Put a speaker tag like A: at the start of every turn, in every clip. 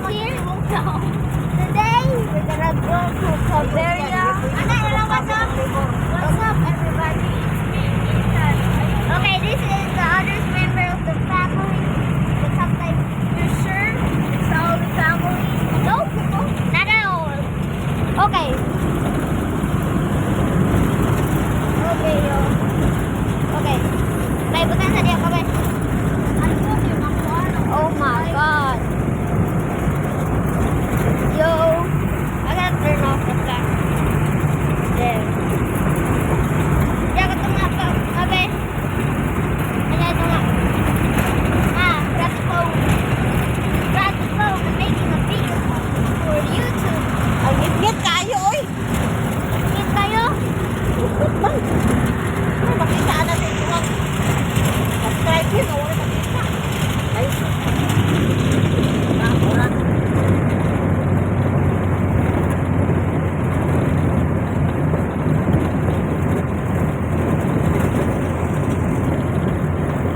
A: here. Today, we're gonna go to Calveria. What's up, everybody? It's me, Ethan. Okay, this is the other member of the family. The sometimes you're sure it's all the family. No, not at all. Okay. Okay, yo. Okay. May bukan sa dia, okay. Oh my god. Yo, I gotta turn off the flash. There. Jangan tengah kau, okay. Hanya tengah. Grab the phone. Grab the phone and making a video for YouTube.
B: Ang ngit kayo, oy.
A: Ngit kayo?
B: Ngit man. Ay, makita na sa ito. Subscribe yun, o wala makita. Ay, nakakura.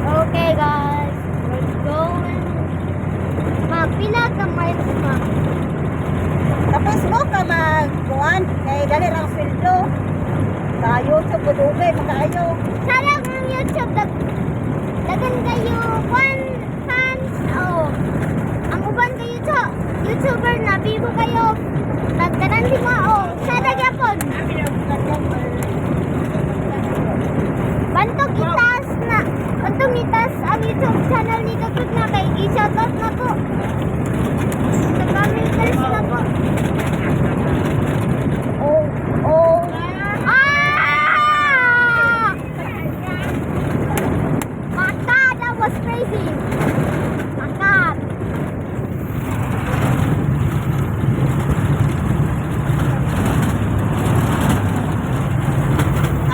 A: Okay guys, we're going. Pinakamay ma.
B: Tapos mo ka mag-kuhan. Kaya dali lang sweldo. Sa YouTube, budugay, magkaayo.
A: Sarap ng YouTube. Dagan kayo fans. Oh. Ang uban kayo to. YouTuber na bibo kayo. Nagdagan lima. Oh. Sada gyapon. Bantog itas na. Bantog itas ang YouTube channel ni Dagdag na kay i-shoutout na po. Sa commenters na po. Oh. My God, that was crazy. My God.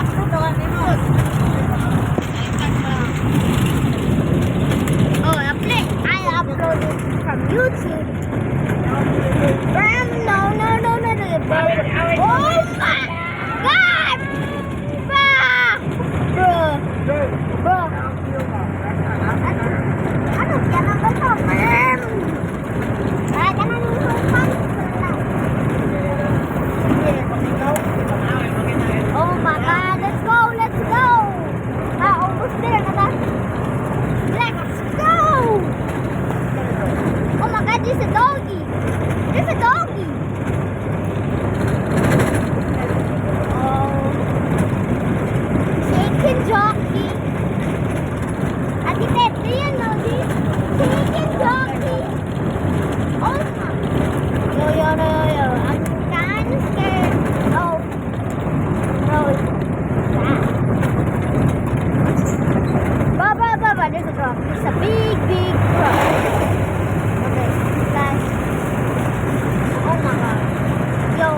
B: Ako doon, mo.
A: Oh, I uploaded from YouTube. No. Oh my God! Bro. Ano yan ang bato? Ay, ganun yung hupan. Oh my God, let's go. Almost there na ba? Let's go! Oh my God, there's a doggy. Oh. Chicken jockey. Ati Pep, do you know this? Chicken jockey. Oh my. Yo. I'm kind of scared. Oh. Bro. Baba. There's a drop. It's a big drop. Okay. Last. Oh my God. Yo.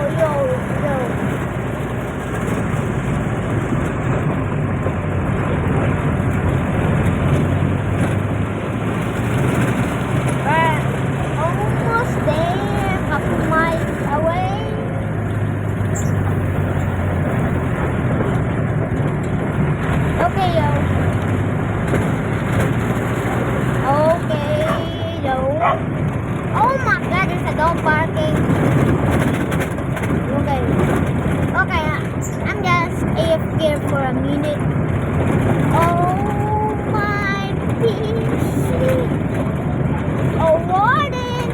A: Almost there, couple miles away. Okay, yo. Oh my God, there's a dog barking. Okay, I'm just AFK for a minute. Oh my PC. Oh, warden.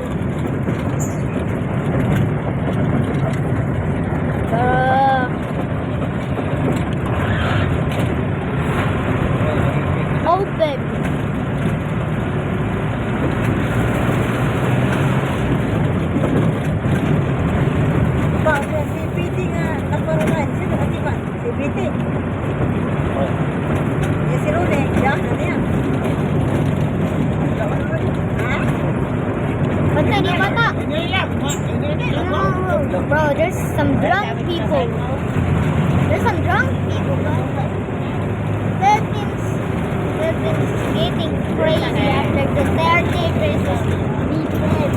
A: Open.
B: Bakit si PT nga nagparulan? Sino ka ba? Si PT. Si Rune. Yan, ano yan? Ha?
A: Basta di bata. Bro, there's some drunk people. Philippines is getting crazy after the 30 versus defense.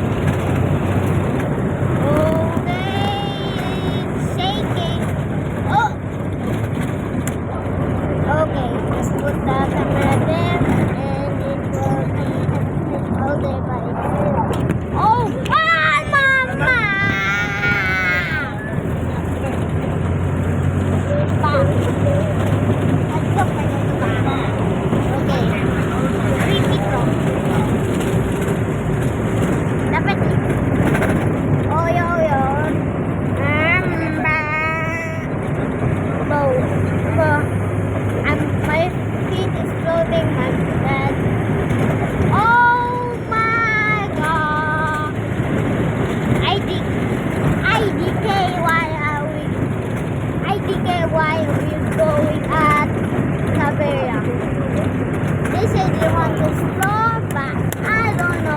A: Okay, it's shaking. Oh! Okay, just put the camera there and it will be all day by itself. Oh!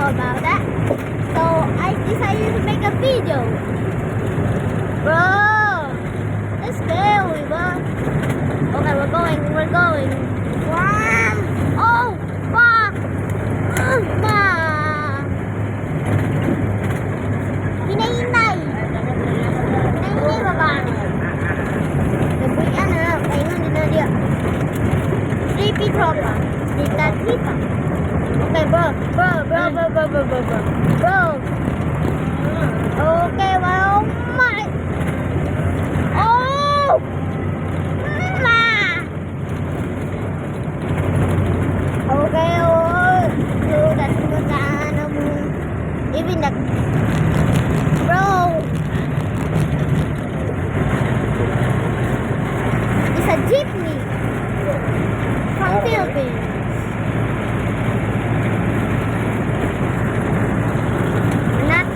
A: know about that. So I decided to make a video. Bro, let's go, bro. Okay, we're going. Wow. Oh, fuck. Ma. Hinay-hinay. Hinay-hinay ba ba? Nabuyan na. Paingon din na dia. 3P tropa. Dita. Okay, bro. Okay, well, my. Oh! Ma! Okay, oh. So, that's what even the. Bro! It's a jeepney. From Philippines. Not.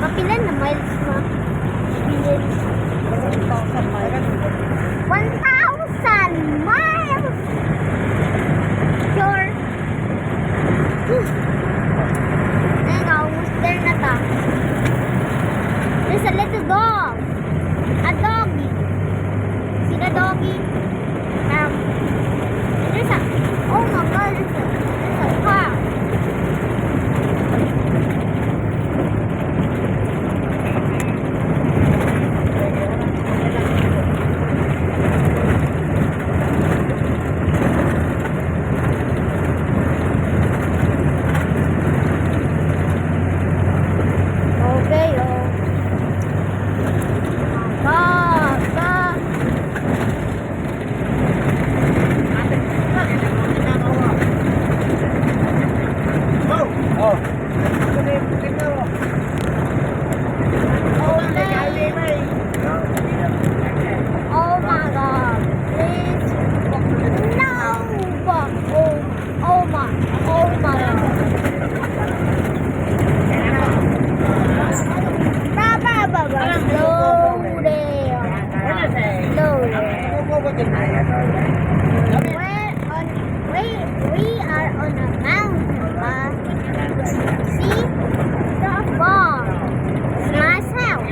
A: Kapilan na miles mo? Billions.
B: 1,000 miles.
A: 1,000 miles! Sure. Ayun, almost there na ta. There's a little dog. A doggy. See the doggy? And there's a, oh my god, there's a car. Okay, oh. Ba.
C: Oh.
A: Okay. Oh my god. Please. No. Oh my. Oh my god. Ba. Slow down. Slow down. We are on a mountain, see the bar. It's nice house.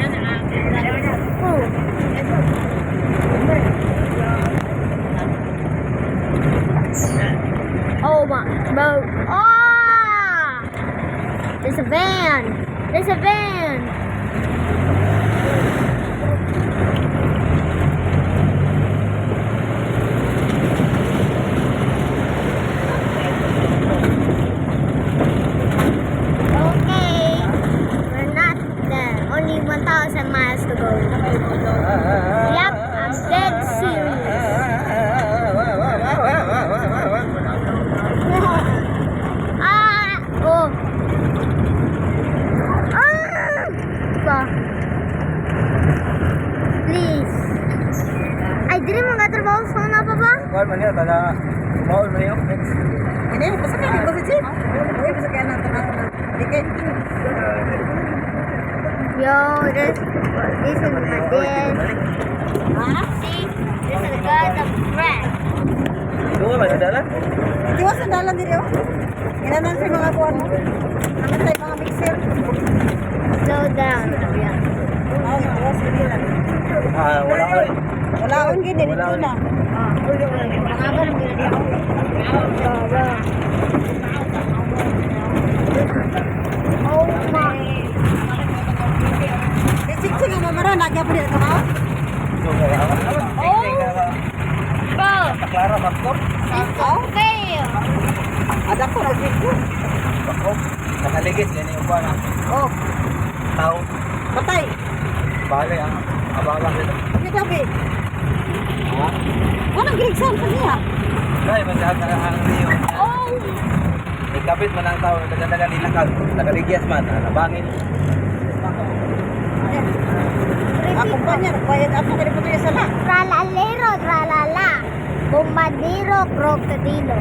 A: Oh my boat. Ah! There's a van. Okay, we're not there. Only 1,000 miles to go. Yep, I'm dead serious. Oh. Please. Ay, dili mo nga trabaho sa na pa ba?
C: Kuan man niya taga Maul man niyo.
B: Ini, basta ka rin ko sa jeep. Uy, basta kaya natin ako na. Dikit.
A: Yo, this is my dad. See, this is got the bread.
C: Duwa man dalan.
B: Di ba sa dalan diri oh? Inanan sa mga kuwan mo. Naman tayo mga mixer.
A: Slow down.
B: Oo, mga sige lang.
C: Wala ko.
B: Wala akong gini dito na.
A: Oh my.
B: Siksi nga mamara, nagya po dito ka?
A: Oh. Bro,
C: Clara Bakok.
A: it's okay.
B: Ada ko na dito.
C: Bakok. Nakaligid yan yung kuan.
B: Oh,
C: Tao.
B: patay.
C: Bale ang abang dito.
B: Ano gabi?
C: Ha?
B: Anong grigsan pa niya?
C: Kaya man ang niyo.
A: Oh.
C: Ikapit man ang tao daga-daga nilakag. Nakaligyas man nabangin.
B: Ako pa niya, nagbayad ako kaya po tayo sala.
A: Tralalero, tralala. Bombardero, crocodilo.